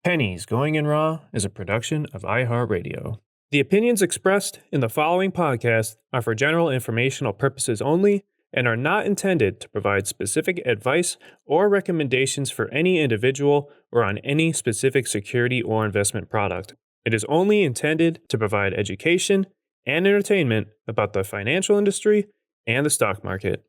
Pennies Going in Raw is a production of iHeartRadio. The opinions expressed in the following podcast are for general informational purposes only and are not intended to provide specific advice or recommendations for any individual or on any specific security or investment product. It is only intended to provide education and entertainment about the financial industry and the stock market.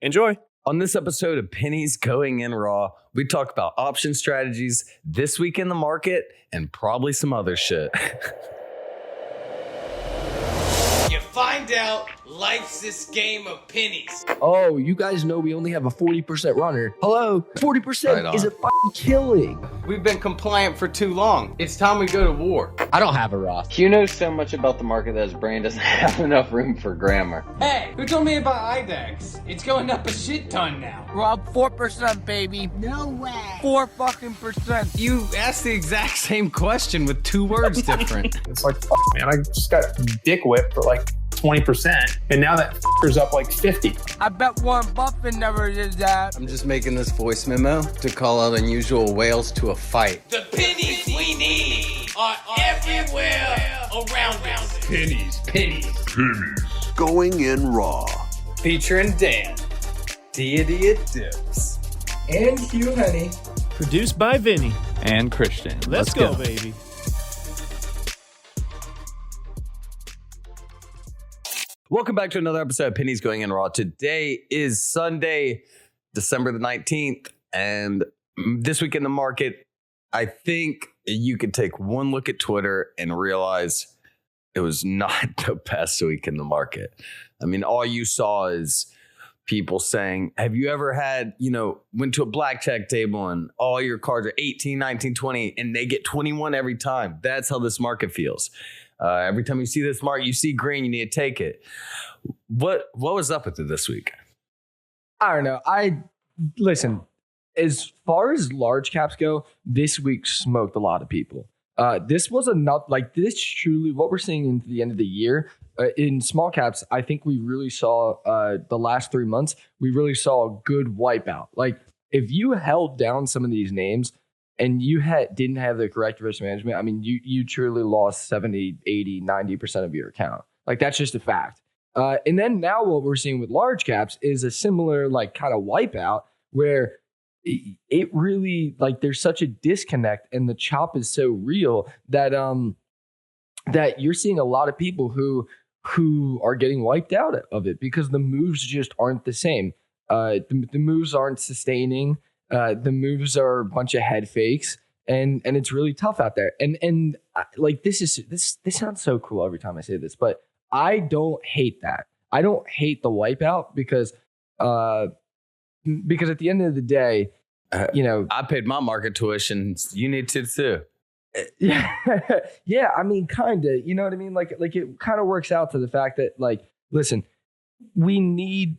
Enjoy! On this episode of Pennies Going in Raw, we talk about option strategies, this week in the market, and probably some other shit. You find out life's this game of pennies. Oh, you guys know we only have a 40% runner. Hello? 40% is a fucking killing. We've been compliant for too long. It's time we go to war. I don't have a Roth. Hugh knows so much about the market that his brain doesn't have enough room for grammar. Hey, who told me about IDEX? It's going up a shit ton now. Rob, 4%, baby. No way. 4 fucking percent. You asked the exact same question with 2 words different. It's like, man, I just got dick whipped for like 20%, and now that f***er's up like 50. I bet Warren Buffett never did that. I'm just making this voice memo to call out unusual whales to a fight. The pennies we need are everywhere around us. Pennies. Going in Raw. Featuring Dan, Deity Dips, and Hugh Honey. Produced by Vinny. And Christian. Let's go, baby. Welcome back to another episode of Pennies Going in Raw. Today is Sunday, December the 19th, and this week in the market, I think you could take one look at Twitter and realize it was not the best week in the market. I mean, all you saw is people saying, have you ever had, went to a blackjack table and all your cards are 18, 19, 20, and they get 21 every time? That's how this market feels. Every time you see this market, you see green, you need to take it. What was up with it this week? I don't know. Listen, as far as large caps go, this week smoked a lot of people. This was this truly what we're seeing into the end of the year. In small caps, I think we really saw the last 3 months, we really saw a good wipeout. Like if you held down some of these names and you didn't have the correct risk management, I mean, you truly lost 70, 80, 90% of your account. Like that's just a fact. And then now what we're seeing with large caps is a similar like kind of wipeout where it really like there's such a disconnect and the chop is so real that that you're seeing a lot of people who are getting wiped out of it because the moves just aren't the same. The moves aren't sustaining. The moves are a bunch of head fakes, and it's really tough out there. And like this sounds so cool every time I say this, but I don't hate that. I don't hate the wipeout because at the end of the day, I paid my market tuition. You need to too. Yeah, I mean, kind of. You know what I mean? Like it kind of works out to the fact that, like, listen, we need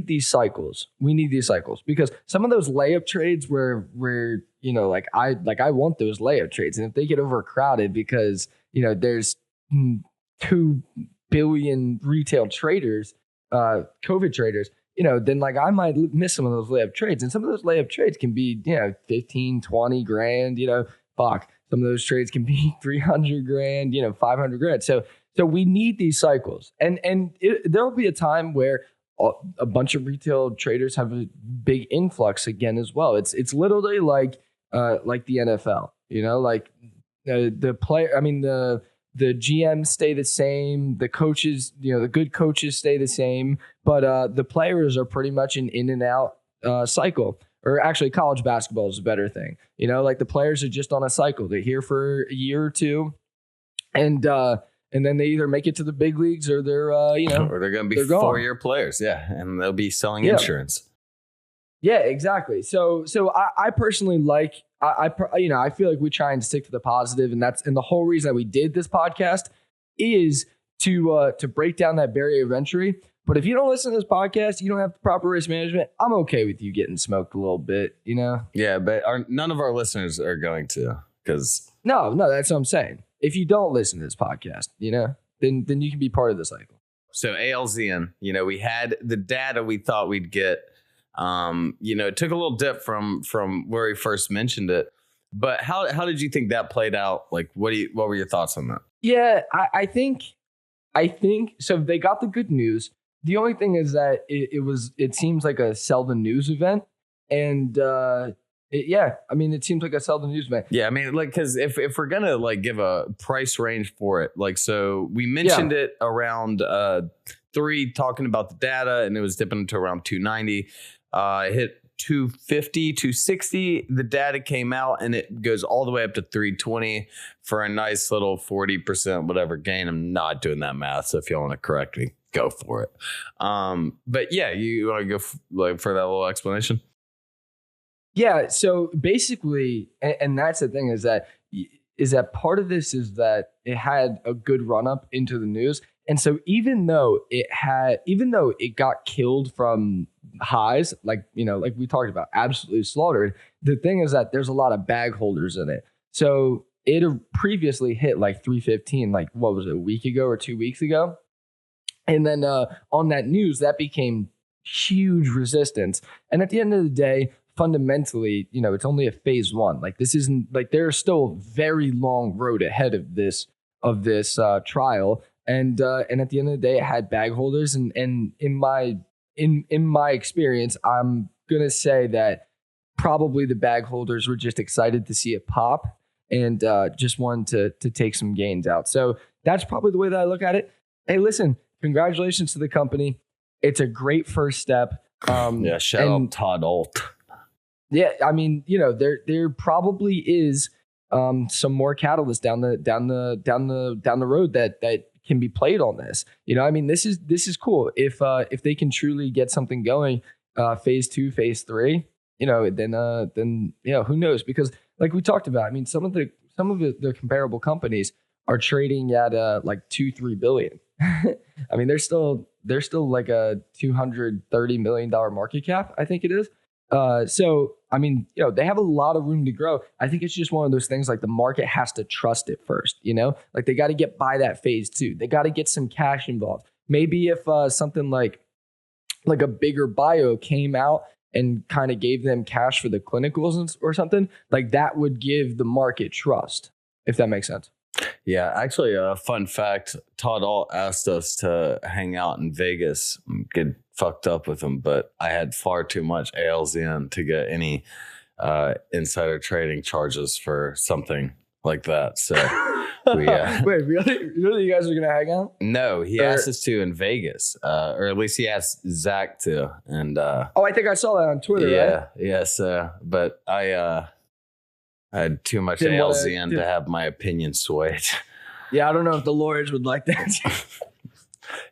these cycles. We need these cycles because some of those layup trades where I want those layup trades, and if they get overcrowded because there's 2 billion retail traders, COVID traders, then like I might miss some of those layup trades, and some of those layup trades can be 15, 20 grand. Fuck. Some of those trades can be 300 grand, 500 grand. So we need these cycles. And there'll be a time where a bunch of retail traders have a big influx again as well. It's literally like the NFL, the player. I mean, the GMs stay the same. The coaches, the good coaches stay the same. But the players are pretty much an in and out cycle. Or actually, college basketball is a better thing. Like the players are just on a cycle. They're here for a year or two, and then they either make it to the big leagues or they're or they're going to be 4-year players, and they'll be selling insurance. Yeah, exactly. So I personally like I feel like we try and stick to the positive, and the whole reason that we did this podcast is to break down that barrier of entry. But if you don't listen to this podcast, you don't have the proper risk management, I'm okay with you getting smoked a little bit, Yeah, but none of our listeners are going to, because no, that's what I'm saying. If you don't listen to this podcast, then you can be part of the cycle. So ALZN, we had the data we thought we'd get. It took a little dip from where he first mentioned it. But how did you think that played out? Like, what were your thoughts on that? Yeah, I think so. They got the good news. The only thing is that it seems like a sell the news event, and it seems like a sell the news event. Yeah, I mean, like, because if we're gonna like give a price range for it, like, so we mentioned it around 3, talking about the data, and it was dipping to around 290. It hit 250, 260. The data came out, and it goes all the way up to 320 for a nice little 40% whatever gain. I'm not doing that math, so if you want to correct me, go for it. But yeah, you want to go for that little explanation? Yeah. So basically, and that's the thing is that part of this is that it had a good run up into the news. And so even though it got killed from highs, like we talked about, absolutely slaughtered, the thing is that there's a lot of bag holders in it. So it previously hit like 315, like what was it, a week ago or 2 weeks ago? And then on that news, that became huge resistance. And at the end of the day, fundamentally, it's only a phase 1. Like this isn't like there's still a very long road ahead of this trial. And at the end of the day, it had bag holders. And in my experience, I'm gonna say that probably the bag holders were just excited to see it pop and just wanted to take some gains out. So that's probably the way that I look at it. Hey, listen. Congratulations to the company. It's a great first step. Shout out Todd Alt. Yeah, I mean, there probably is some more catalyst down the road that can be played on this. I mean, this is cool. If they can truly get something going, phase 2, phase 3, then who knows? Because like we talked about, I mean, some of the comparable companies are trading at like 2-3 billion. I mean, they're still like a $230 million market cap, I think it is. So, I mean, they have a lot of room to grow. I think it's just one of those things like the market has to trust it first, like they got to get by that phase 2. They got to get some cash involved. Maybe if something like a bigger bio came out and kind of gave them cash for the clinicals or something, like that would give the market trust, if that makes sense. Yeah, actually, a fun fact, Todd Alt asked us to hang out in Vegas and get fucked up with him, but I had far too much ALZN to get any insider trading charges for something like that. So we wait, really you guys are gonna hang out? No, he asked us to in Vegas, or at least he asked Zach to. And I think I saw that on Twitter. Yeah, right? yes, but I had too much ALZN to have my opinion swayed. Yeah, I don't know if the lawyers would like that.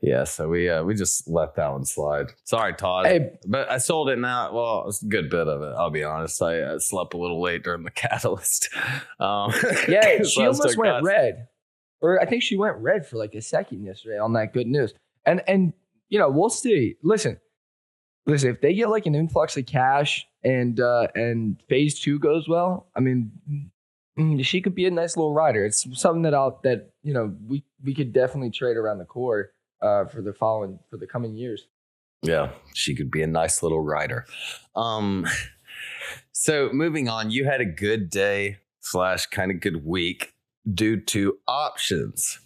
Yeah, so we just let that one slide. Sorry, Todd. Hey, but I sold it now. Well, it's a good bit of it, I'll be honest. I slept a little late during the catalyst. Yeah, she almost went red. Or I think she went red for like a second yesterday on that good news. And we'll see. Listen, if they get like an influx of cash and phase 2 goes well, I mean, she could be a nice little rider. It's something that we could definitely trade around the core for the coming years. Yeah, she could be a nice little rider. So moving on, you had a good day / kind of good week due to options.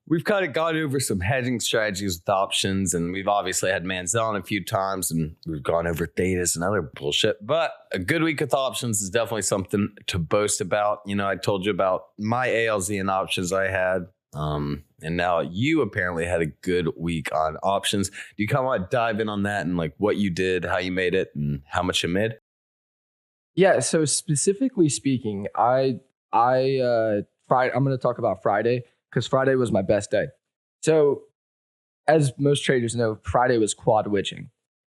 We've kind of gone over some hedging strategies with options, and we've obviously had Manziel on a few times, and we've gone over thetas and other bullshit. But a good week with options is definitely something to boast about. I told you about my ALZN options I had, and now you apparently had a good week on options. Do you kind of want to dive in on that and like what you did, how you made it, and how much you made? Yeah. So specifically speaking, I'm going to talk about Friday, because Friday was my best day. So as most traders know, Friday was quad witching.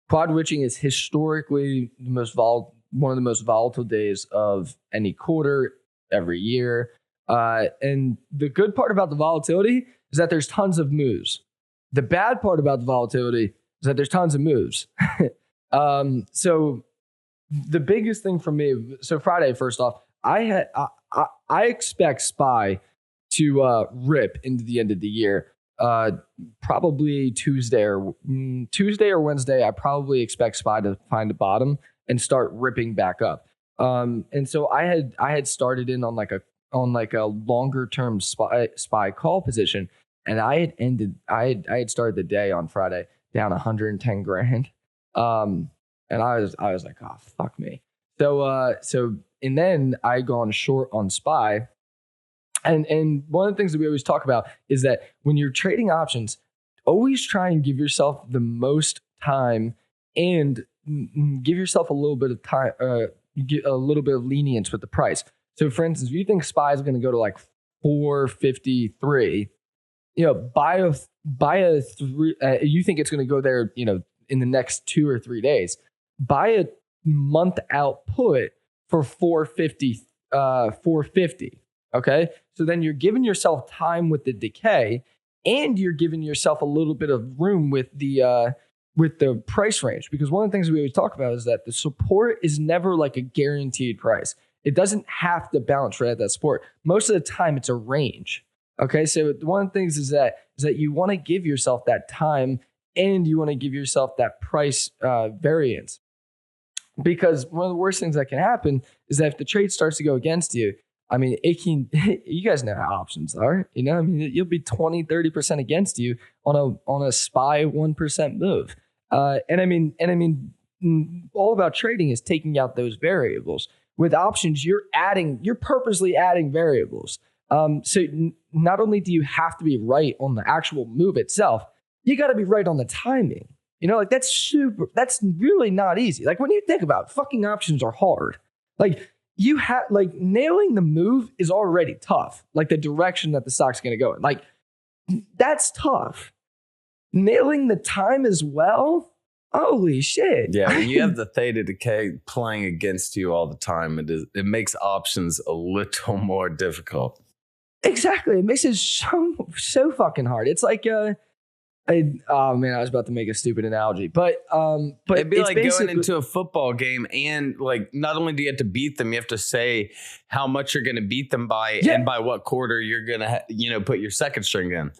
Quad witching is historically one of the most volatile days of any quarter, every year. And the good part about the volatility is that there's tons of moves. The bad part about the volatility is that there's tons of moves. So the biggest thing for me, so Friday, first off, I expect SPY to rip into the end of the year. Probably Tuesday or Wednesday. I probably expect SPY to find a bottom and start ripping back up. And so I had started in on like a longer term spy call position, and I had started the day on Friday down 110 grand. And I was like, oh fuck me. So and then I gone short on SPY. And one of the things that we always talk about is that when you're trading options, always try and give yourself the most time and give yourself a little bit of time, a little bit of lenience with the price. So for instance, if you think SPY is going to go to like 453, buy a three, you think it's going to go there, in the next 2 or 3 days, buy a month out put for 450. Okay. So then you're giving yourself time with the decay, and you're giving yourself a little bit of room with the price range, because one of the things we always talk about is that the support is never like a guaranteed price. It doesn't have to bounce right at that support. Most of the time it's a range. Okay. So one of the things is that you want to give yourself that time, and you want to give yourself that price variance, because one of the worst things that can happen is that if the trade starts to go against you, I mean, it can, you guys know how options are, I mean, you'll be 20, 30% against you on a SPY 1% move. And I mean, all about trading is taking out those variables. With options, you're purposely adding variables. So not only do you have to be right on the actual move itself, you got to be right on the timing. Like that's really not easy. Like when you think about it, fucking options are hard. Like you have, like, nailing the move is already tough. Like the direction that the stock's going to go in, like that's tough. Nailing the time as well. Holy shit. Yeah, when you have the theta decay playing against you all the time, it makes options a little more difficult. Exactly. It makes it so fucking hard. It's like oh man, I was about to make a stupid analogy, but it'd be like going into a football game, and like not only do you have to beat them, you have to say how much you're going to beat them by, and by what quarter you're going to put your second string in.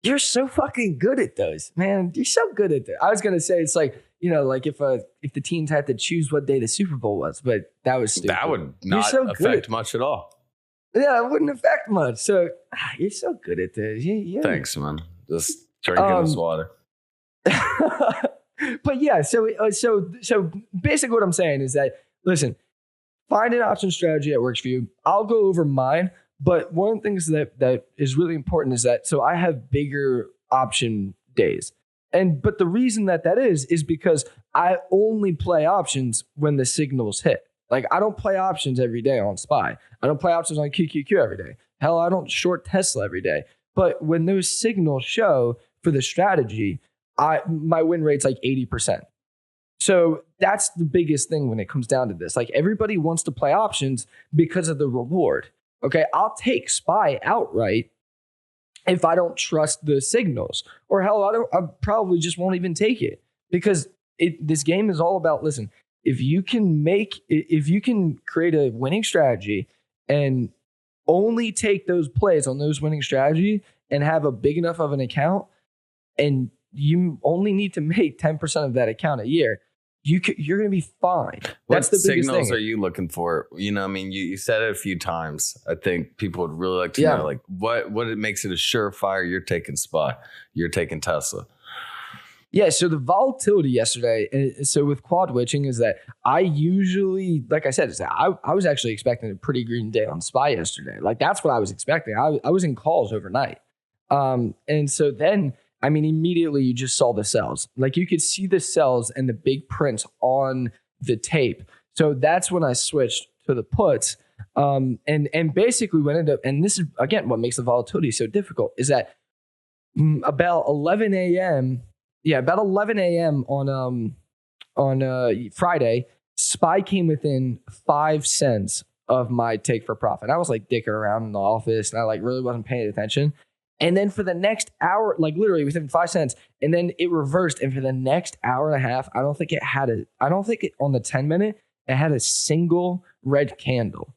You're so fucking good at those, man. You're so good at that. I was going to say it's like, like if the teams had to choose what day the Super Bowl was, but that was stupid. That would not affect much at all. Yeah, it wouldn't affect much. So you're so good at this. Yeah. Thanks, man. Just drinking this water. But yeah, so basically what I'm saying is that, listen, find an option strategy that works for you. I'll go over mine, but one of the things that is really important is that, so I have bigger option days. But the reason that is because I only play options when the signals hit. Like I don't play options every day on SPY. I don't play options on QQQ every day. Hell, I don't short Tesla every day. But when those signals show for the strategy, my win rate's like 80%. So that's the biggest thing when it comes down to this. Like everybody wants to play options because of the reward. Okay, I'll take SPY outright if I don't trust the signals, or hell, I probably just won't even take it, because this game is all about, listen, if you can create a winning strategy and only take those plays on those winning strategy and have a big enough of an account, and you only need to make 10% of that account a year, you're going to be fine. That's the biggest thing. What signals are you looking for? I mean, you said it a few times. I think people would really like to know, like, what it makes it a surefire you're taking SPY, you're taking Tesla. Yeah, so the volatility yesterday, so with quad witching, is that I usually, like I said, I was actually expecting a pretty green day on SPY yesterday. Like that's what I was expecting. I was in calls overnight. And so then, I mean, immediately you just saw the sells. Like you could see the sells and the big prints on the tape. So that's when I switched to the puts. And basically what ended up, and this is again what makes the volatility so difficult, is that about 11 a.m. Yeah, about 11 a.m. on Friday, SPY came within 5 cents of my take for profit. I was like dicking around in the office, and I like really wasn't paying attention. And then for the next hour, like literally within 5 cents, and then it reversed. And for the next hour and a half, I don't think it on the 10-minute, it had a single red candle.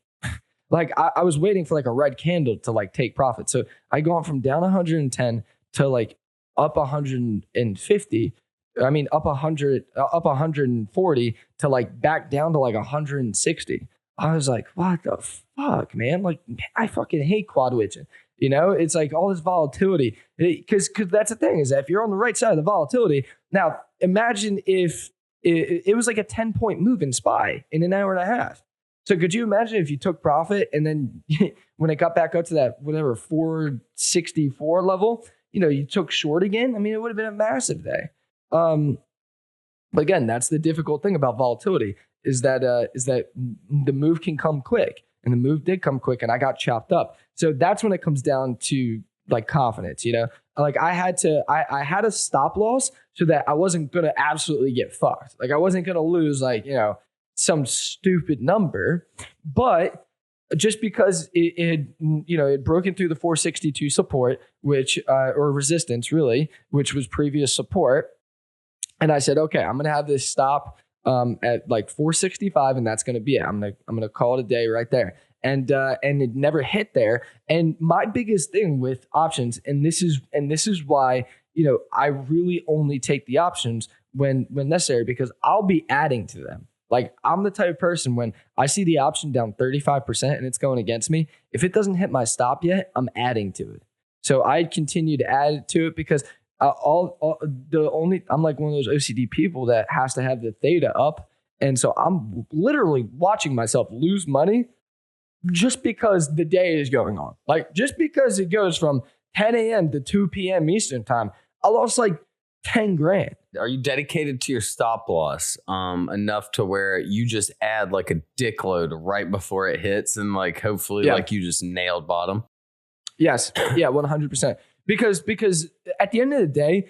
Like I was waiting for like a red candle to like take profit. So I gone from down 110 to like up 150 I mean, up 100, up 140 to like back down to like 160. I was like, what the fuck, man? Like, I fucking hate quad witching. You know, it's like all this volatility. Because that's the thing is that if you're on the right side of the volatility, now imagine if it was like a 10-point move in SPY in an hour and a half. So could you imagine if you took profit and then when it got back up to that, whatever, 464 level, you know, you took short again? I mean, it would have been a massive day. But again, that's the difficult thing about volatility is that the move can come quick, and the move did come quick, and I got chopped up. So that's when it comes down to like confidence, you know, like I had a stop loss so that I wasn't going to absolutely get fucked. Like I wasn't going to lose like, you know, some stupid number, but just because it had, you know, it broken through the 462 support, which, or resistance really, which was previous support. And I said, okay, I'm going to have this stop at like 465, and that's going to be it. I'm going to call it a day right there. And it never hit there. And my biggest thing with options, and this is why, you know, I really only take the options when necessary, because I'll be adding to them. Like I'm the type of person when I see the option down 35% and it's going against me, if it doesn't hit my stop yet, I'm adding to it. So I continue to add to it because I'm like one of those OCD people that has to have the theta up. And so I'm literally watching myself lose money just because the day is going on. Like just because it goes from 10 a.m. to 2 p.m. Eastern time, I lost like 10 grand. Are you dedicated to your stop loss enough to where you just add like a dick load right before it hits and like hopefully like you just nailed bottom? Yes. Yeah, 100%. Because at the end of the day,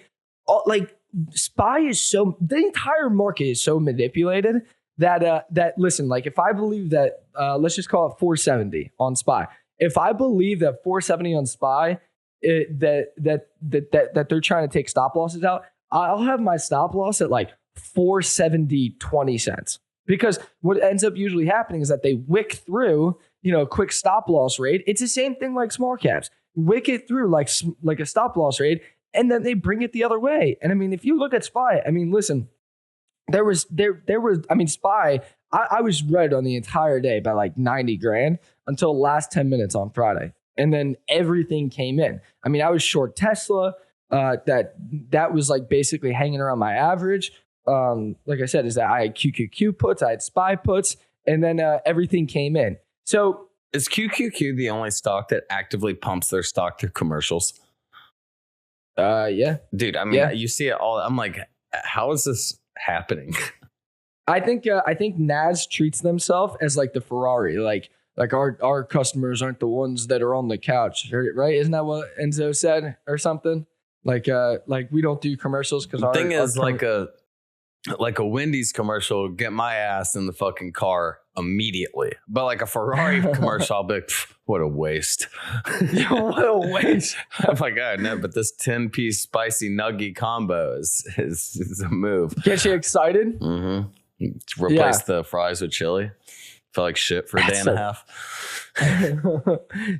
like SPY is the entire market is so manipulated that listen, like if I believe that, let's just call it 470 on SPY. If I believe that 470 on SPY, that they're trying to take stop losses out, I'll have my stop loss at like 470.20 cents. Because what ends up usually happening is that they wick through, you know, a quick stop loss rate. It's the same thing like small caps. Wick it through like a stop loss rate, and then they bring it the other way. And I mean, if you look at SPY, I mean, listen, there was, I mean, SPY, I was red on the entire day by like 90 grand until the last 10 minutes on Friday. And then everything came in. I mean, I was short Tesla. That was like basically hanging around my average. Like I said, is that I had QQQ puts, I had SPY puts, and then everything came in. So is QQQ the only stock that actively pumps their stock through commercials? Yeah, dude. I mean, you see it all. I'm like, how is this happening? I think NAS treats themselves as like the Ferrari, like our customers aren't the ones that are on the couch, right? Isn't that what Enzo said or something? Like we don't do commercials because our thing is like a Wendy's commercial, get my ass in the fucking car immediately. But like a Ferrari commercial, I'll be like, what a waste. What a waste. I'm like, oh no, but this 10-piece spicy nugget combo is a move. Get you excited? Mm-hmm. Replace the fries with chili. Felt like shit for a day and a half.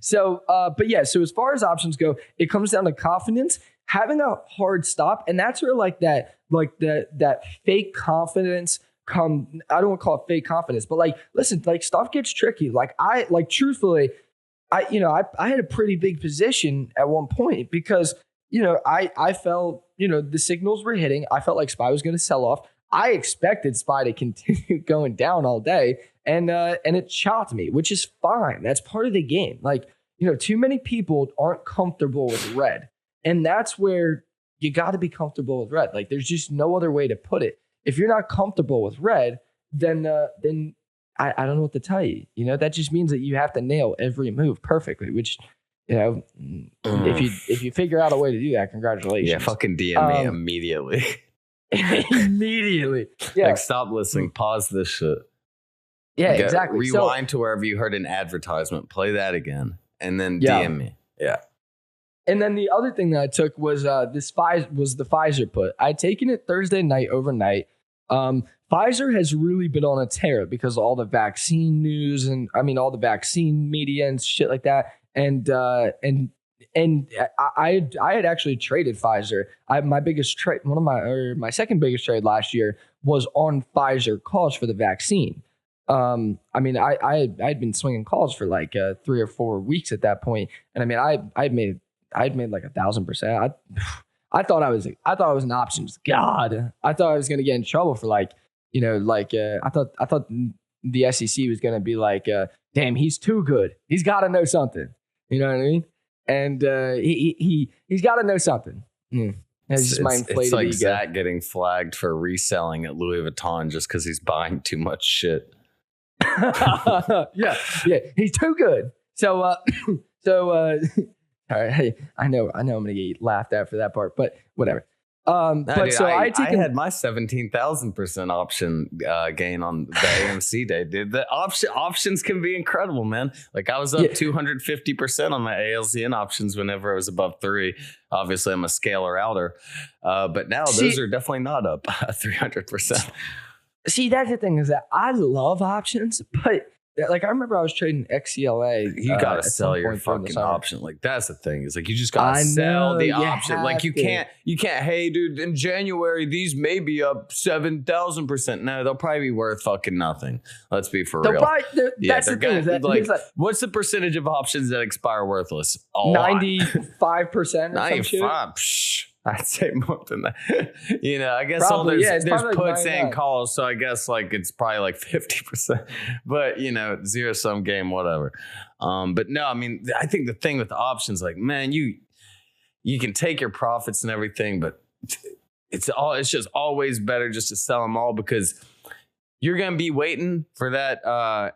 So, but yeah, so as far as options go, it comes down to confidence, having a hard stop. And that's where that fake confidence I don't want to call it fake confidence, but like, listen, like stuff gets tricky. Truthfully, I had a pretty big position at one point because, I felt, the signals were hitting. I felt like SPY was going to sell off. I expected SPY to continue going down all day, and it chopped me, which is fine. That's part of the game. Like, too many people aren't comfortable with red, and that's where you got to be comfortable with red. Like, there's just no other way to put it. If you're not comfortable with red, then I don't know what to tell you. That just means that you have to nail every move perfectly, which, if you figure out a way to do that, congratulations. Yeah, fucking DM me immediately. Immediately. Yeah. Like, stop listening, pause this shit. Yeah, exactly. Rewind to wherever you heard an advertisement, play that again, and then DM me. Yeah. And then the other thing that I took was the Pfizer put. I'd taken it Thursday night overnight. Pfizer has really been on a tear because of all the vaccine news and all the vaccine media and shit like that. And And I had actually traded Pfizer. My biggest trade, my second biggest trade last year was on Pfizer calls for the vaccine. I mean, I had been swinging calls for like 3 or 4 weeks at that point, and I mean, I'd made like 1,000%. I thought I was an options god. I thought I was gonna get in trouble for like, you know, like I thought the SEC was gonna be like, damn, he's too good. He's got to know something. You know what I mean? And he's got to know something. It's just my inflated it's like ego. Zach getting flagged for reselling at Louis Vuitton just because he's buying too much shit. yeah, he's too good. So all right, hey, I know I'm gonna get laughed at for that part, but whatever. But dude, so I taken, had my 17,000% option gain on the AMC day, dude. The options can be incredible, man. Like I was up 250% on my ALZN options whenever I was above 3. Obviously, I'm a scalar outer, but now those are definitely not up 300%. See, that's the thing is that I love options, but like I remember I was trading XCLA. You gotta sell your fucking option. Like that's the thing. Is like you just gotta sell the option. Like you can't. Hey, dude, in January these may be up 7,000%. No, they'll probably be worth fucking nothing. Let's be for real. That's the thing. Is that, like, what's the percentage of options that expire worthless? 95%. 95. I'd say more than that. You know, I guess there's puts and calls, so I guess like it's probably like 50%. But you know, zero sum game, whatever. But no, I mean, I think the thing with the options, like, man, you can take your profits and everything, but it's just always better just to sell them all because you're going to be waiting for that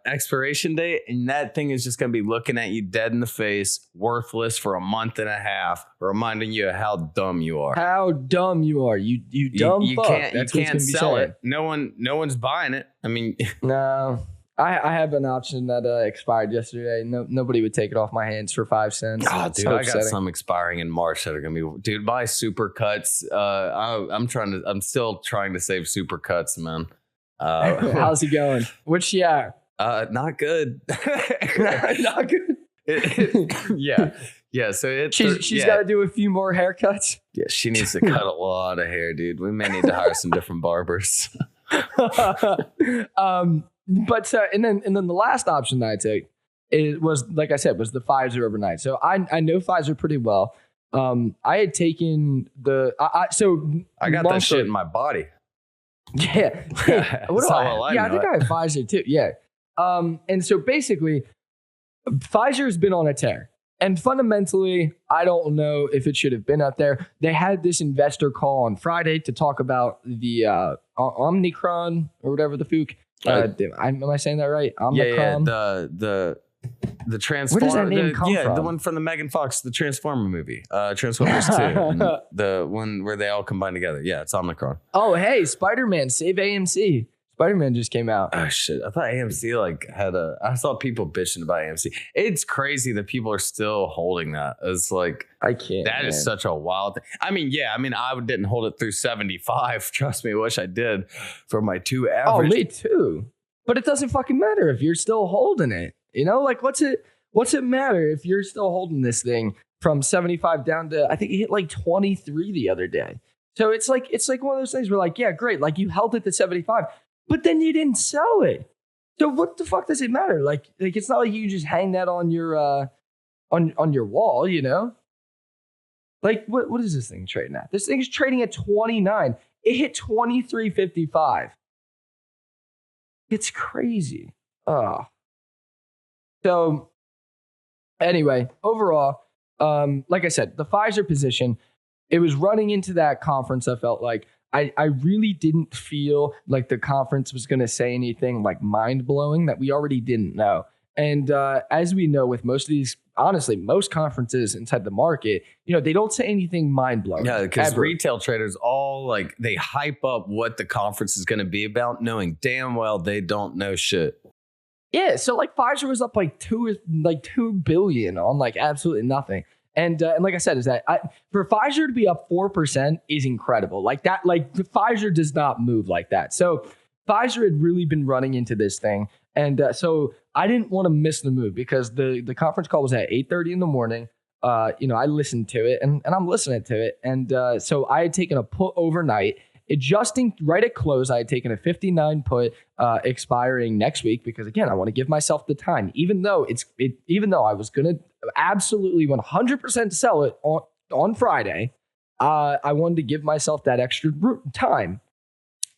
expiration date, and that thing is just going to be looking at you dead in the face, worthless for a month and a half, reminding you of how dumb you are. How dumb you are. You dumb you fuck. You can't sell it. No one's buying it. I mean, no. I have an option that expired yesterday. Nobody would take it off my hands for 5 cents. Oh, dude, I got some expiring in March that are gonna be. Dude, buy super cuts. I'm still trying to save super cuts, man. How's he going? Which not good. Not good. Yeah. So she's got to do a few more haircuts. Yeah, she needs to cut a lot of hair, dude. We may need to hire some different barbers. But and then the last option that I took was, like I said, was the Pfizer overnight. So I know Pfizer pretty well. I had taken I got that shit in my body. Yeah. What do I think I have Pfizer too. Yeah. And so basically, Pfizer's been on a tear. And fundamentally, I don't know if it should have been up there. They had this investor call on Friday to talk about the Omicron or whatever the fuck. Am I saying that right? Omicron? Yeah. The Transformer. Where does that name come from? The one from the Megan Fox, the Transformer movie, Transformers 2, and the one where they all combine together. Yeah, it's Omicron. Oh, hey, Spider-Man, save AMC. Spider-Man just came out. Oh shit! I thought AMC I saw people bitching about AMC. It's crazy that people are still holding that. It's like I can't. That is such a wild thing. I mean, I didn't hold it through 75. Trust me, I wish I did for my 2 average. Oh, me too. But it doesn't fucking matter if you're still holding it. You know, like what's it matter if you're still holding this thing from 75 down to, I think it hit like 23 the other day. So it's like one of those things where like, yeah, great. Like you held it to 75, but then you didn't sell it. So what the fuck does it matter? Like it's not like you just hang that on your on your wall, you know? Like what is this thing trading at? This thing is trading at 29. It hit 23.55. It's crazy. So anyway, overall, like I said, the Pfizer position, it was running into that conference. I felt like I really didn't feel like the conference was going to say anything like mind blowing that we already didn't know. And as we know with most of these, honestly, most conferences inside the market, you know, they don't say anything mind blowing. Yeah, because retail traders all like they hype up what the conference is going to be about, knowing damn well they don't know shit. Yeah, so like Pfizer was up like 2 billion on like absolutely nothing. And like I said, is that for Pfizer to be up 4% is incredible. Like that, like Pfizer does not move like that. So Pfizer had really been running into this thing. And so I didn't want to miss the move because the conference call was at 8:30 in the morning. I listened to it and I'm listening to it. And so I had taken a put overnight, adjusting right at close. I had taken a 59 put expiring next week because, again, I want to give myself the time, even though I was going to absolutely 100% sell it on Friday. I wanted to give myself that extra time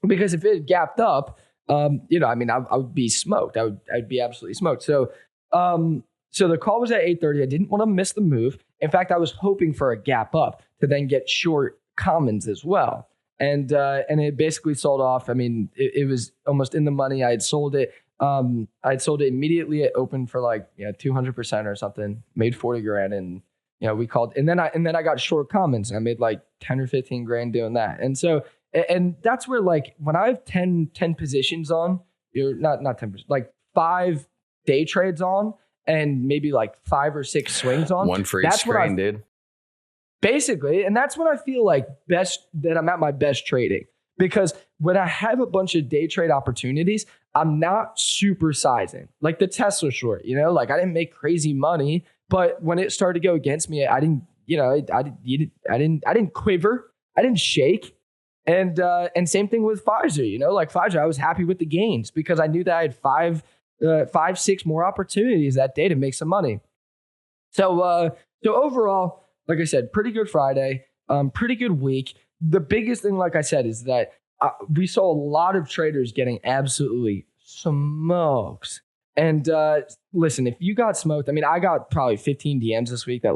because if it had gapped up, I would be smoked. I'd be absolutely smoked. So the call was at 8:30. I didn't want to miss the move. In fact, I was hoping for a gap up to then get short commons as well. And it basically sold off. I mean, it was almost in the money. I had sold it. I'd sold it immediately. It opened for 200% or something. Made 40 grand, and we called. And then I got short commons. And I made 10 or 15 grand doing that. And so and that's where when I have 10 positions on, you're not 10%, 5 day trades on, and maybe 5 or 6 swings on. One for each screen, dude. Basically, and that's when I feel best that I'm at my best trading. Because when I have a bunch of day trade opportunities, I'm not super sizing. Like the Tesla short, I didn't make crazy money, but when it started to go against me, I didn't quiver, I didn't shake. And same thing with Pfizer, Pfizer, I was happy with the gains because I knew that I had 6 more opportunities that day to make some money. So overall, like I said, pretty good Friday, pretty good week. The biggest thing, like I said, is that we saw a lot of traders getting absolutely smoked. And listen, if you got smoked, I mean, I got probably 15 DMs this week that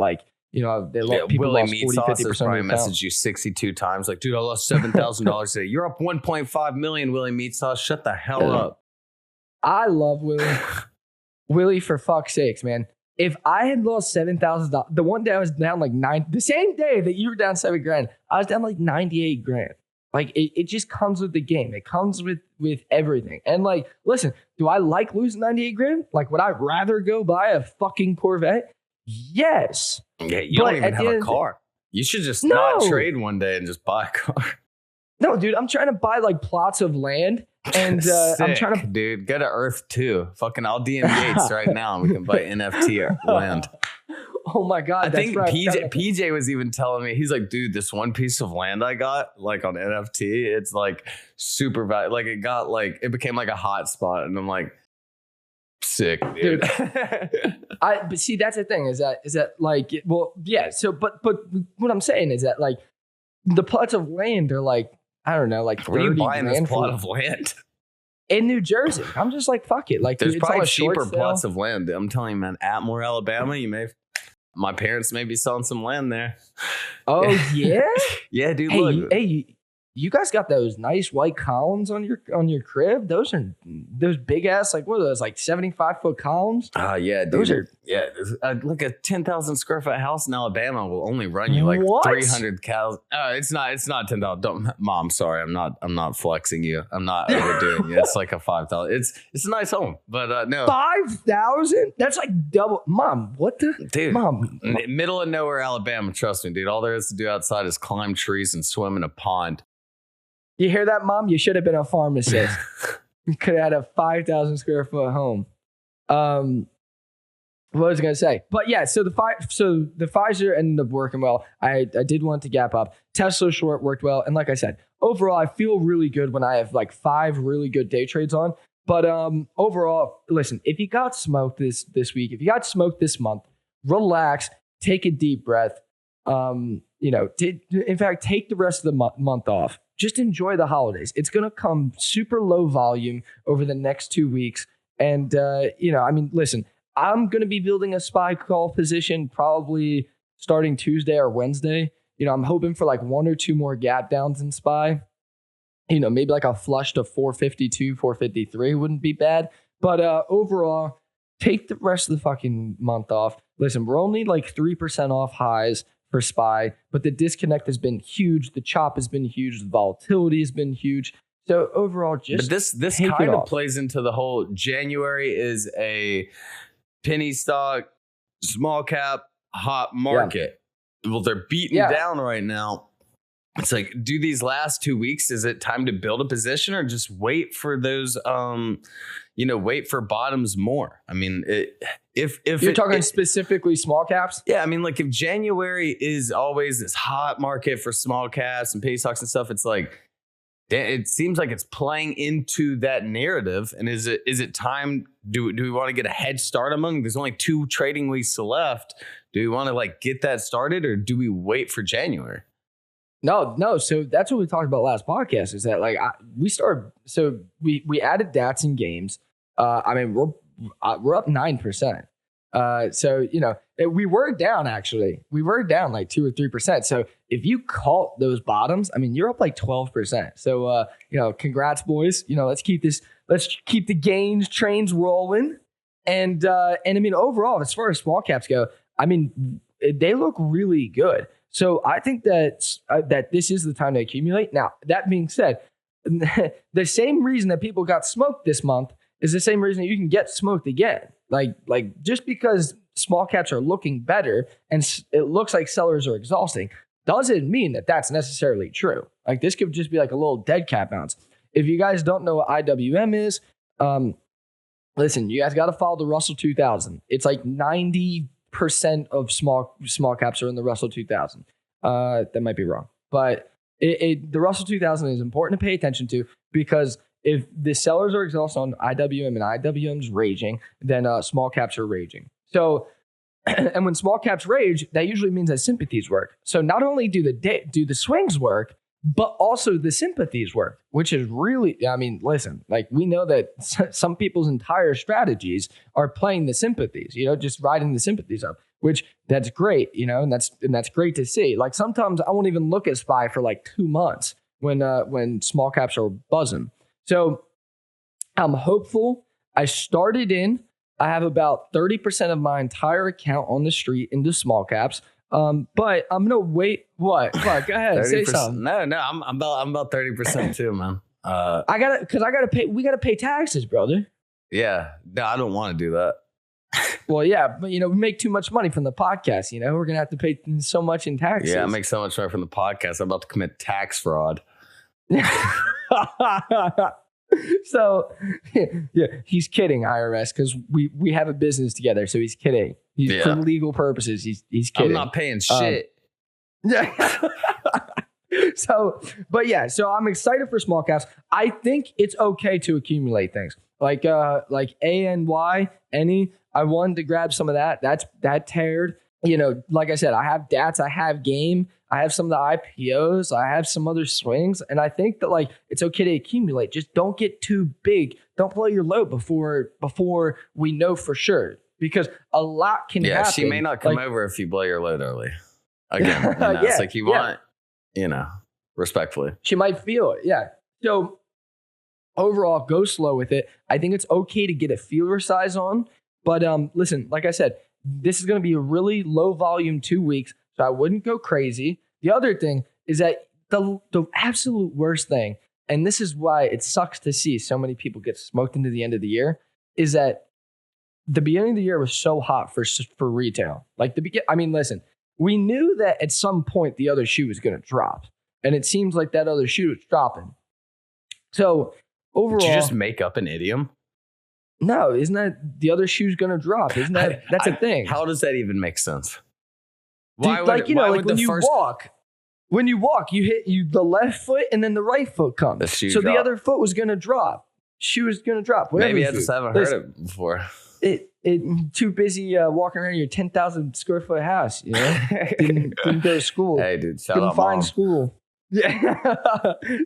people Willie lost Meat 40, Sauce 50% has probably of their messaged you 62 times. Dude, I lost $7,000 today. You're up 1.5 million, Willie Meat Sauce. Shut the hell up. I love Willie. Willie, for fuck's sakes, man. If I had lost $7,000, the one day I was down the same day that you were down 7 grand, I was down 98 grand. It just comes with the game. It comes with everything. And listen, do I like losing 98 grand? Would I rather go buy a fucking Corvette? Yes. Yeah, you don't even have a car. You should just not trade one day and just buy a car. No, dude, I'm trying to buy plots of land. And I'm trying to, dude, go to Earth 2. Fucking, I'll DM Gates right now and we can buy NFT land. Oh my God. I think PJ was even telling me, he's like, dude, this one piece of land I got on NFT, it's super valuable. It became a hot spot. And I'm like, sick, dude. But see, that's the thing is that well, yeah. So, but what I'm saying is that the plots of land are I don't know, what are you buying this plot of land? In New Jersey. I'm just fuck it. There's probably cheaper plots of land. I'm telling you, man, Atmore, Alabama, my parents may be selling some land there. Oh, yeah? Yeah, dude, look. Hey, you guys got those nice white columns on your crib? Those are those big ass, what are those, 75-foot columns? Yeah, dude. Those are, yeah. A 10,000 square foot house in Alabama will only run you 300 cows. It's not 10,000. Don't, Mom, sorry, I'm not flexing you. I'm not overdoing it. It's a 5,000. It's a nice home, but no. 5,000? That's double. Mom, what the? Dude, Mom. Middle of nowhere, Alabama. Trust me, dude. All there is to do outside is climb trees and swim in a pond. You hear that, Mom? You should have been a pharmacist. You could have had a 5,000 square foot home. What was I going to say? But yeah, so the Pfizer ended up working well. I did want to gap up. Tesla short worked well. And like I said, overall, I feel really good when I have 5 really good day trades on. But overall, listen, if you got smoked this week, if you got smoked this month, relax, take a deep breath. In fact, take the rest of the month off. Just enjoy the holidays. It's going to come super low volume over the next 2 weeks. And, listen, I'm going to be building a SPY call position probably starting Tuesday or Wednesday. I'm hoping for 1 or 2 more gap downs in SPY. Maybe a flush to 452, 453 wouldn't be bad. But overall, take the rest of the fucking month off. Listen, we're only 3% off highs for SPY, but the disconnect has been huge. The chop has been huge. The volatility has been huge. So overall, just this kind of plays into the whole January is a penny stock, small cap, hot market. Yeah. Well, they're beaten down right now. it's like, do these last 2 weeks, is it time to build a position or just wait for those, wait for bottoms more? I mean, if you're talking specifically small caps. Yeah. I mean, like if January is always this hot market for small caps and penny stocks and stuff, it's like, it seems like it's playing into that narrative. And is it time? Do we want to get a head start among? There's only 2 trading weeks left. Do we want to like get that started, or do we wait for January? No. So that's what we talked about last podcast. Is that like we added DATs in games. I mean we're up 9%. So we were down actually. We were down like 2 or 3%. So if you caught those bottoms, I mean you're up like 12%. So congrats boys. Let's keep the gains trains rolling. And I mean overall, as far as small caps go, I mean they look really good. So I think that this is the time to accumulate. Now, that being said, the same reason that people got smoked this month is the same reason you can get smoked again. Like just because small caps are looking better and it looks like sellers are exhausting doesn't mean that that's necessarily true. Like this could just be like a little dead cat bounce. If you guys don't know what IWM is, listen, you guys got to follow the Russell 2000. It's like 90% of small caps are in the Russell 2000. That might be wrong, but the Russell 2000 is important to pay attention to, because if the sellers are exhausted on IWM and IWM's raging, then small caps are raging. So, and when small caps rage, that usually means that sympathies work. So not only do the swings work, but also the sympathies work, which is really, I mean, listen, like we know that some people's entire strategies are playing the sympathies, just riding the sympathies up, which that's great, and that's great to see. Like sometimes I won't even look at SPY for like 2 months when small caps are buzzing. So I'm hopeful. I have about 30% of my entire account on the street into small caps. But I'm gonna wait. What? Go ahead, say something. No, I'm about 30% too, man. I gotta pay. We gotta pay taxes, brother. Yeah, no, I don't want to do that. Well, yeah, but we make too much money from the podcast. We're gonna have to pay so much in taxes. Yeah, I make so much money from the podcast. I'm about to commit tax fraud. So, yeah, he's kidding, IRS, because we have a business together. So he's kidding. For legal purposes, he's kidding. I'm not paying shit. So I'm excited for small caps. I think it's okay to accumulate things like ANY. I wanted to grab some of that. That teared. Like I said, I have DATs, I have game, I have some of the IPOs, I have some other swings, and I think that like it's okay to accumulate. Just don't get too big. Don't blow your load before we know for sure, because a lot can happen. Yeah, she may not come over if you blow your load early. Again, it's like you want, respectfully. She might feel it, yeah. So overall, go slow with it. I think it's okay to get a feeler size on, but listen, like I said, this is going to be a really low volume 2 weeks, so I wouldn't go crazy. The other thing is that the absolute worst thing, and this is why it sucks to see so many people get smoked into the end of the year, is that the beginning of the year was so hot for retail. Like listen, we knew that at some point the other shoe was going to drop, and it seems like that other shoe is dropping. So overall, did you just make up an idiom? No, isn't that the other shoe's gonna drop? Isn't that's a thing? How does that even make sense? Dude, when you walk, you hit the left foot and then the right foot comes. The other foot was gonna drop. Shoe was gonna drop. Maybe I just haven't heard it before. It too busy walking around your 10,000 square foot house. Didn't go to school. Hey, dude, couldn't find school. Yeah.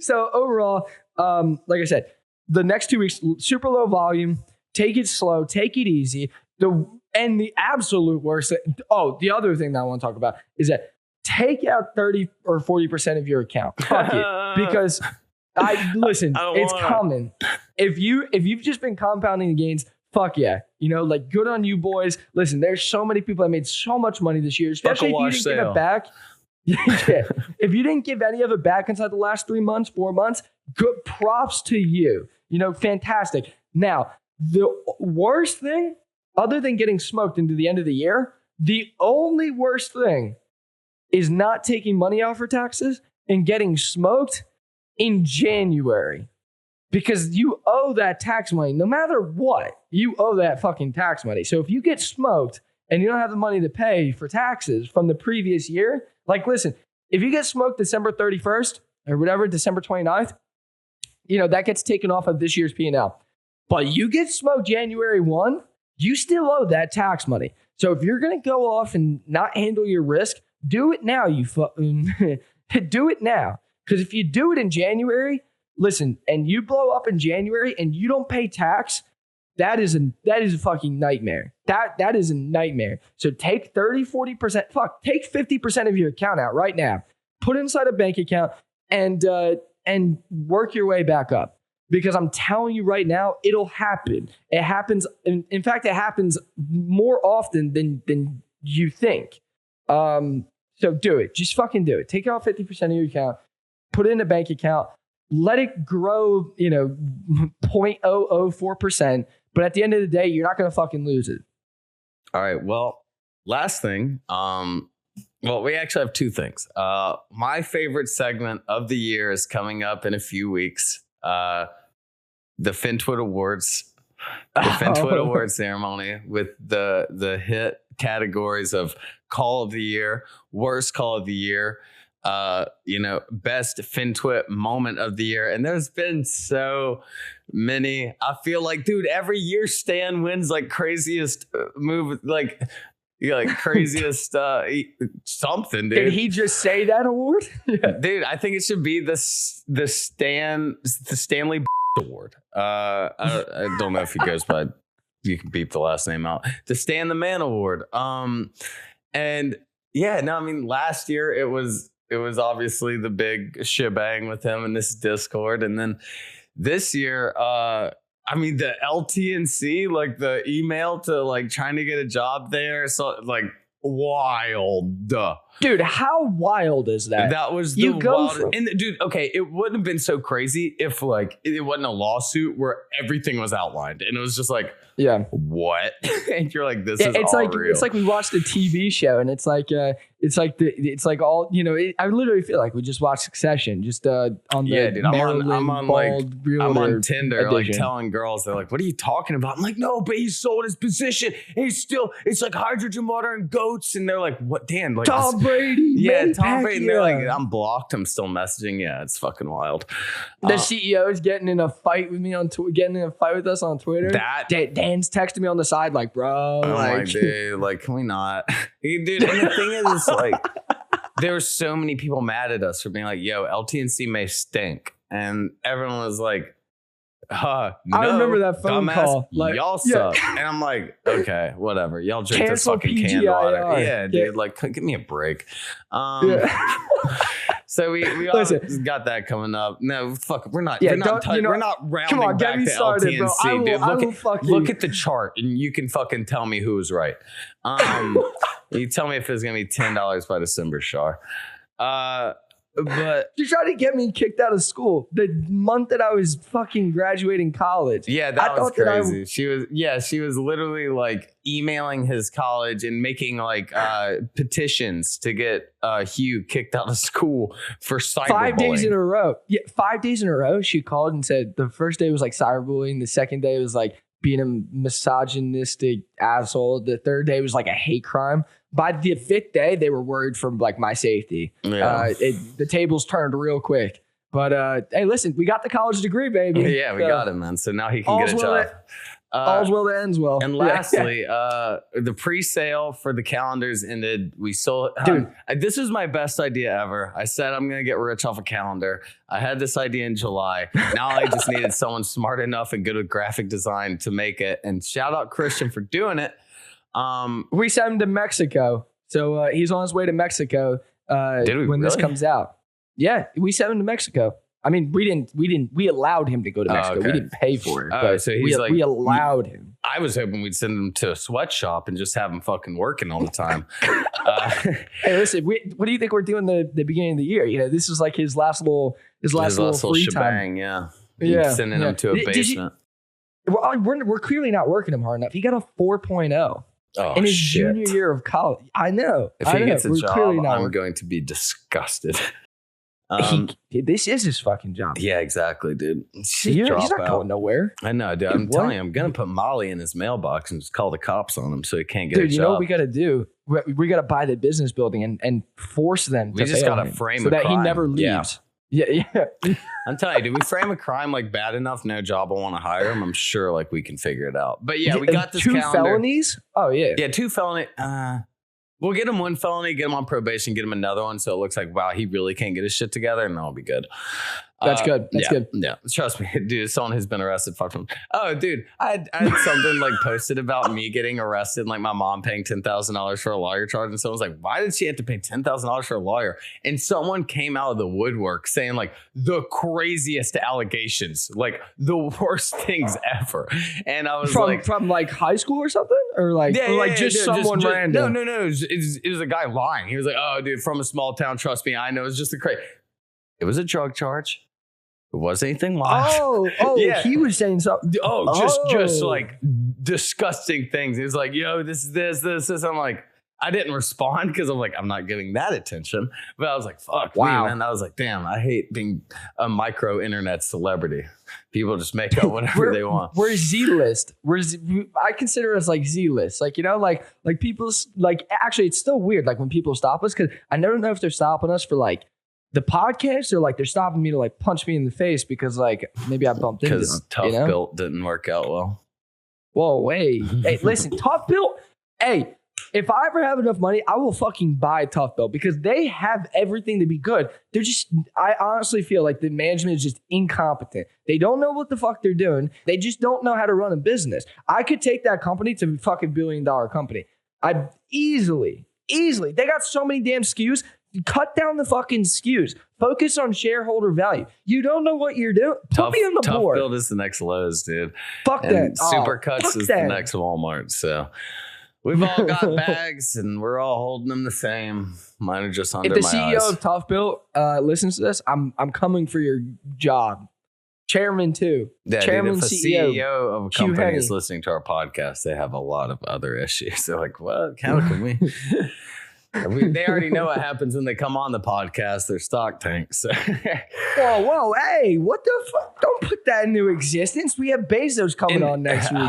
So overall, like I said, the next 2 weeks, super low volume. Take it slow, take it easy. The absolute worst thing, the other thing that I want to talk about is that take out 30 or 40% of your account. Fuck it. Because it's coming. If you've just been compounding the gains, fuck yeah. Good on you boys. Listen, there's so many people that made so much money this year, especially if you didn't give it back. Yeah. If you didn't give any of it back inside the last 3 months, 4 months, good props to you. Fantastic. Now, the worst thing, other than getting smoked into the end of the year, the only worst thing is not taking money out for taxes and getting smoked in January because you owe that tax money. No matter what, you owe that fucking tax money. So if you get smoked and you don't have the money to pay for taxes from the previous year, like, listen, if you get smoked December 31st or whatever, December 29th, that gets taken off of this year's P&L. But you get smoked January 1, you still owe that tax money. So if you're going to go off and not handle your risk, do it now. Do it now. Because if you do it in January, listen, and you blow up in January and you don't pay tax, that is a fucking nightmare. That is a nightmare. So take 30, 40%, take 50% of your account out right now. Put it inside a bank account and work your way back up. Because I'm telling you right now, it'll happen. It happens. In fact, it happens more often than you think. So do it. Just fucking do it. Take out 50% of your account. Put it in a bank account. Let it grow, 0.004%. But at the end of the day, you're not going to fucking lose it. All right. Well, last thing. We actually have two things. My favorite segment of the year is coming up in a few weeks. The FinTwit Awards, Awards ceremony with the hit categories of Call of the Year, Worst Call of the Year, Best FinTwit Moment of the Year. And there's been so many. I feel like, dude, every year Stan wins like craziest move, craziest something, dude. Did he just say that award? Yeah. Dude, I think it should be the Stanley Award. I don't know if he goes by, you can beep the last name out. The Stan the Man Award. Last year it was obviously the big shebang with him in this Discord. And then this year, the LTNC, like the email to like trying to get a job there. So like wild. Dude, how wild is that? That was the wild. And dude, okay, it wouldn't have been so crazy if like it wasn't a lawsuit where everything was outlined and it was just like, yeah, what? And you're like, this is it's all like real. It's like we watched a TV show and it's like I literally feel like we just watched Succession just on the dude, I'm on Tinder like telling girls, they're like, what are you talking about? I'm like, no, but he sold his position. It's like hydrogen water and goats. And they're like, what, Dan? Like Tom Brady. Yeah, Tom Brady. And they're like, I'm blocked. I'm still messaging. Yeah, it's fucking wild. The CEO is getting in a fight with me getting in a fight with us on Twitter. Dan's texting me on the side like, bro. I'm like, dude, like, can we not? Dude, and the thing is, like, there were so many people mad at us for being like, yo, LTNC may stink. And everyone was like, no, I remember that phone dumbass, call. Like, y'all suck. And I'm like, okay, whatever. Y'all drink this fucking PGIR. canned water. Yeah, dude, like, give me a break. So we got that coming up. No, fuck, we're not rounding back to LTNC, dude. Look at the chart and you can fucking tell me who was right. You tell me if it's gonna be $10 by December, Shar. But you tried to get me kicked out of school the month that I was fucking graduating college. Yeah, that was crazy. She was literally like emailing his college and making like petitions to get Hugh kicked out of school for cyberbullying. 5 days in a row. Yeah, 5 days in a row. She called and said the first day was like cyberbullying. The second day was like being a misogynistic asshole. The third day was like a hate crime. By the fifth day, they were worried for like my safety. Yeah. The tables turned real quick. But hey, listen, we got the college degree, baby. Yeah, we got it, man. So now he can get a job. All's well that ends well. And lastly, the pre-sale for the calendars ended. We sold. Dude, this was my best idea ever. I said I'm going to get rich off a calendar. I had this idea in July. Now I just needed someone smart enough and good with graphic design to make it. And shout out Christian for doing it. We sent him to Mexico. So he's on his way to Mexico when this comes out. Yeah, we sent him to Mexico. I mean, we allowed him to go to Mexico. Okay. We didn't pay for it, but so we allowed him. I was hoping we'd send him to a sweatshop and just have him fucking working all the time. Hey, listen, what do you think we're doing the beginning of the year? You know, this is like his last little free shebang, time. Yeah. Sending him to a basement. We're clearly not working him hard enough. He got a 4.0 in his junior year of college. I know. If he gets a job, I'm going to be disgusted. This is his fucking job. Yeah, exactly, dude. He's not going nowhere. I know, dude. I'm telling you, I'm gonna put Molly in his mailbox and just call the cops on him so he can't get a job. Dude, you know what we gotta do? We gotta buy the business building and force them to just gotta frame so a that crime. he never leaves. Yeah. I'm telling you, did we frame a crime like bad enough? No job will want to hire him. I'm sure like we can figure it out. But yeah, we got this 2 calendar. felonies? Oh yeah. Yeah, 2 felony. We'll get him 1 felony, get him on probation, get him another one. So it looks like, wow, he really can't get his shit together, and that'll be good. That's good. That's good. Yeah, trust me, dude. Someone who's been arrested. Fuck him. Oh, dude, I had something like posted about me getting arrested, like my mom paying $10,000 for a lawyer charge, and someone's like, "Why did she have to pay $10,000 for a lawyer?" And someone came out of the woodwork saying like the craziest allegations, like the worst things ever. And I was from like high school or something, or like just someone random. No. It was a guy lying. He was like, "Oh, dude, from a small town. Trust me, I know." It's just a crazy. It was a drug charge. It wasn't anything wild. Yeah. He was saying something. Just like disgusting things. He was like, "Yo, this is this." I'm like, I didn't respond because I'm like, I'm not giving that attention. But I was like, fuck, wow, man. I was like, damn, I hate being a micro internet celebrity. People just make up whatever they want. We're Z-list. I consider us like Z-list. Like, you know, like people's like, actually, it's still weird. Like when people stop us, because I never know if they're stopping us for like the podcast or like they're stopping me to like punch me in the face because like maybe I bumped into them. Because Tough Built didn't work out well. Whoa, wait. Hey, listen, Tough Built. Hey, if I ever have enough money, I will fucking buy Tough Built because they have everything to be good. They're just, I honestly feel like the management is just incompetent. They don't know what the fuck they're doing. They just don't know how to run a business. I could take that company to a fucking $1 billion company. I'd easily. They got so many damn SKUs. Cut down the fucking SKUs. Focus on shareholder value. You don't know what you're doing. Put me on the board. Tough Built is the next Lowe's, dude. Fuck and that. Supercuts is the next Walmart. So we've all got bags and we're all holding them the same. Mine are just under my eyes. If the CEO of Tough Built listens to this, I'm coming for your job. Chairman too. Yeah, Chairman, dude, if a CEO of a Hugh company is listening to our podcast, they have a lot of other issues. They're like, what? How can we? They already know what happens when they come on the podcast. They're stock tanks. Whoa, hey, what the fuck? Don't put that into existence. We have Bezos coming on next week.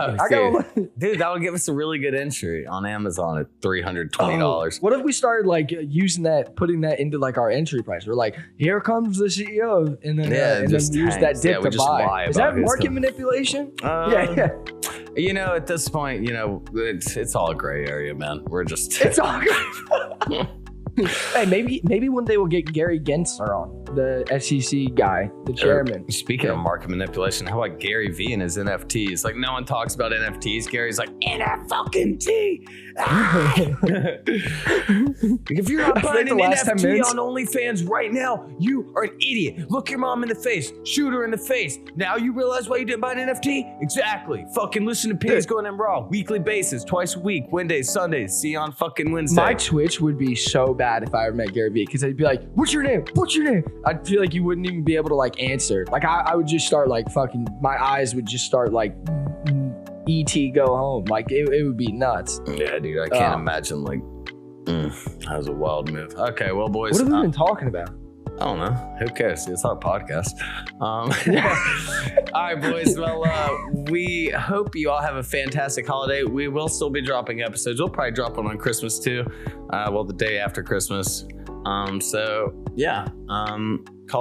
Dude, that would give us a really good entry on Amazon at $320. What if we started like using that, putting that into like our entry price? We're like, here comes the CEO, and then and then use that dip to buy. Is that market manipulation? Yeah. You know, at this point, you know, it's all a gray area, man. We're just it's all gray. Hey, maybe one day we'll get Gary Gensler on, the SEC guy, the chairman. Speaking of market manipulation, how about Gary V and his NFTs? Like, no one talks about NFTs. Gary's like, NFT. If you're not buying an NFT on OnlyFans right now, you are an idiot. Look your mom in the face. Shoot her in the face. Now you realize why you didn't buy an NFT? Exactly. Fucking listen to Pennies Going in Raw. Weekly basis, twice a week. Wednesdays, Sundays. See you on fucking Wednesday. My Twitch would be so bad if I ever met Gary Vee, because I'd be like, what's your name? I'd feel like you wouldn't even be able to like answer. Like I would just start like fucking, my eyes would just start like E.T. go home. Like it would be nuts. Yeah, dude, I can't imagine like, that was a wild move. Okay, well, boys. What have we been talking about? I don't know. Who cares? It's our podcast. All right, boys. Well, we hope you all have a fantastic holiday. We will still be dropping episodes. We'll probably drop one on Christmas too. The day after Christmas. Call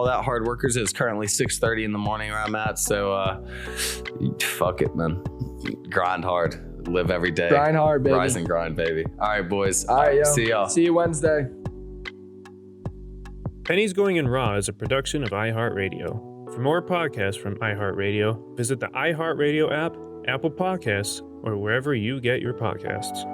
out hard workers. It's currently 6:30 in the morning where I'm at. So fuck it, man. Grind hard. Live every day. Grind hard, baby. Rise and grind, baby. All right, boys. All right, yo. See y'all. See you Wednesday. Pennies Going in Raw is a production of iHeartRadio. For more podcasts from iHeartRadio, visit the iHeartRadio app, Apple Podcasts, or wherever you get your podcasts.